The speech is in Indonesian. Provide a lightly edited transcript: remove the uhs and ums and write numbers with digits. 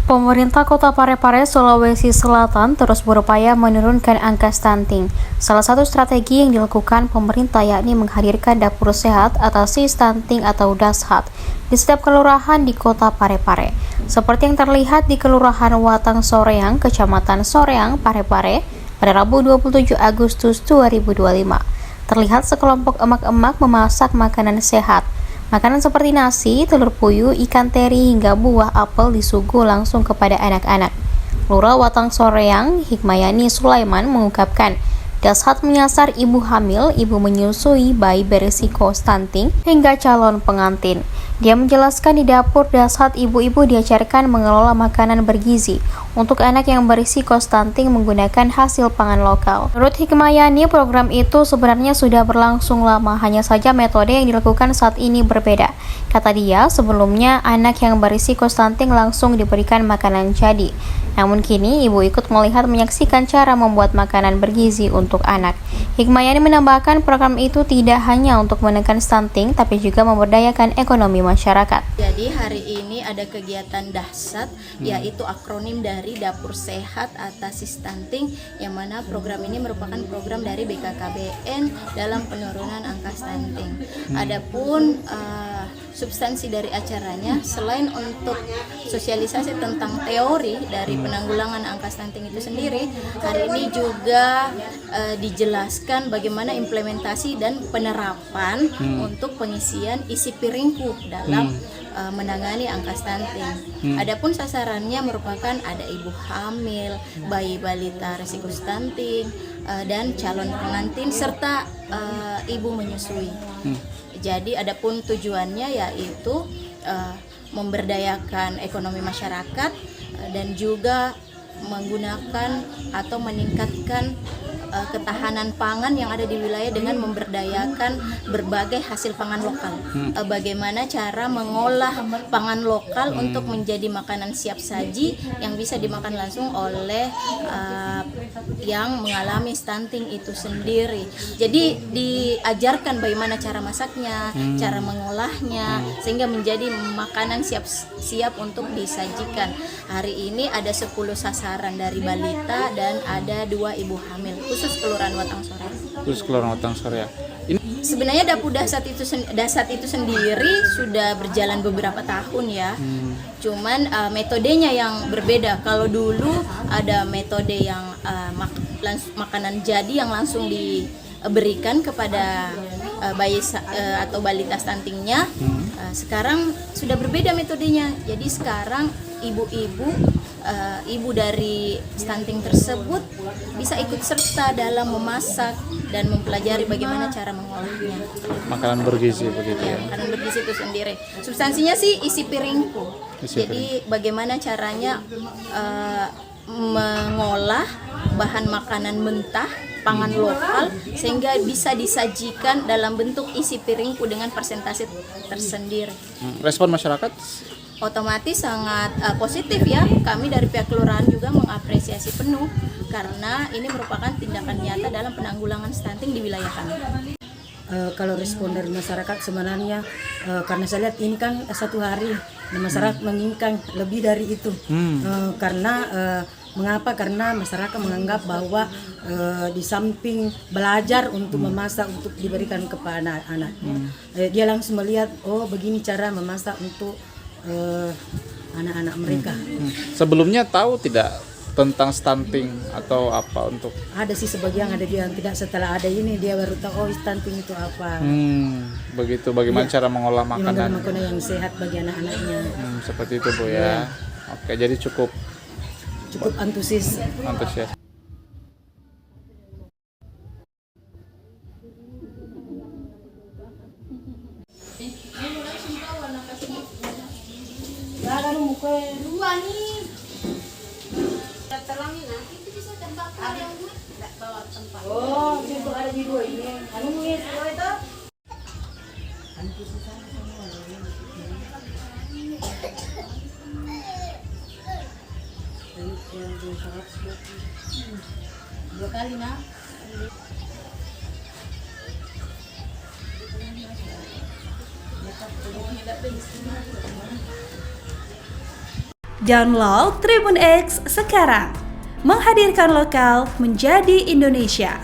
Pemerintah Kota Parepare, Sulawesi Selatan terus berupaya menurunkan angka stunting. Salah satu strategi yang dilakukan pemerintah yakni menghadirkan dapur sehat atasi stunting atau DASHAT di setiap kelurahan di Kota Parepare. Seperti yang terlihat di Kelurahan Watang Soreang, Kecamatan Soreang, Parepare pada Rabu 27 Agustus 2025. Terlihat sekelompok emak-emak memasak makanan sehat. Makanan seperti nasi, telur puyuh, ikan teri, hingga buah apel disuguh langsung kepada anak-anak. Lurah Watang Soreang, Hikmayani Sulaiman mengungkapkan, DASHAT menyasar ibu hamil, ibu menyusui, bayi berisiko stunting, hingga calon pengantin. Dia menjelaskan di dapur DASHAT ibu-ibu diajarkan mengelola makanan bergizi untuk anak yang berisiko stunting menggunakan hasil pangan lokal. Menurut Hikmayani, program itu sebenarnya sudah berlangsung lama, hanya saja metode yang dilakukan saat ini berbeda. Kata dia, sebelumnya anak yang berisiko stunting langsung diberikan makanan jadi. Namun kini ibu ikut melihat menyaksikan cara membuat makanan bergizi untuk anak. Hikmayani menambahkan program itu tidak hanya untuk menekan stunting, tapi juga memberdayakan ekonomi masyarakat. Jadi hari ini ada kegiatan DASHAT, yaitu akronim dari Dapur Sehat Atasi Stunting, yang mana program ini merupakan program dari BKKBN dalam penurunan angka stunting. Adapun substansi dari acaranya, selain untuk sosialisasi tentang teori dari penanggulangan angka stunting itu sendiri, hari ini juga dijelaskan bagaimana implementasi dan penerapan untuk pengisian isi piringku dalam menangani angka stunting. Adapun sasarannya merupakan ada ibu hamil, bayi balita risiko stunting, dan calon pengantin serta ibu menyusui. Jadi adapun tujuannya yaitu memberdayakan ekonomi masyarakat dan juga menggunakan atau meningkatkan ketahanan pangan yang ada di wilayah dengan memberdayakan berbagai hasil pangan lokal. Bagaimana cara mengolah pangan lokal untuk menjadi makanan siap saji yang bisa dimakan langsung oleh yang mengalami stunting itu sendiri. Jadi diajarkan bagaimana cara masaknya, cara mengolahnya, sehingga menjadi makanan siap untuk disajikan. Hari ini ada 10 sasaran dari balita dan ada 2 ibu hamil, khusus Kelurahan Watang Soreang. Khusus Kelurahan Watang Soreang. Sebenarnya dapur DASHAT itu sendiri sudah berjalan beberapa tahun ya. Cuman metodenya yang berbeda. Kalau dulu ada metode yang makanan jadi yang langsung diberikan kepada bayi atau balita stuntingnya. Sekarang sudah berbeda metodenya. Jadi sekarang ibu dari stunting tersebut bisa ikut serta dalam memasak dan mempelajari bagaimana cara mengolahnya. Makanan bergizi begitu ya. Makanan bergizi itu sendiri. Substansinya sih isi piringku. Jadi bagaimana caranya mengolah bahan makanan mentah, pangan lokal, sehingga bisa disajikan dalam bentuk isi piringku dengan persentase tersendiri. Respon masyarakat? Otomatis sangat positif ya. Kami dari pihak kelurahan juga mengapresiasi penuh karena ini merupakan tindakan nyata dalam penanggulangan stunting di wilayah kami. Kalau respon dari masyarakat sebenarnya karena saya lihat ini kan satu hari masyarakat menginginkan lebih dari itu. Karena mengapa? Karena masyarakat menganggap bahwa di samping belajar untuk memasak untuk diberikan kepada anak-anaknya, dia langsung melihat, oh begini cara memasak untuk anak-anak mereka. Sebelumnya tahu tidak tentang stunting atau apa untuk? Ada sih sebagian ada dia yang tidak, setelah ada ini dia baru tahu oh stunting itu apa. Begitu, bagaimana cara mengolah makanan yang sehat bagi anak-anaknya. Seperti itu Bu ya. Oke, jadi cukup antusias. Oh, itu ada di dua ini. Anu itu. Dua kali nak. Download Tribun X sekarang. Menghadirkan lokal menjadi Indonesia.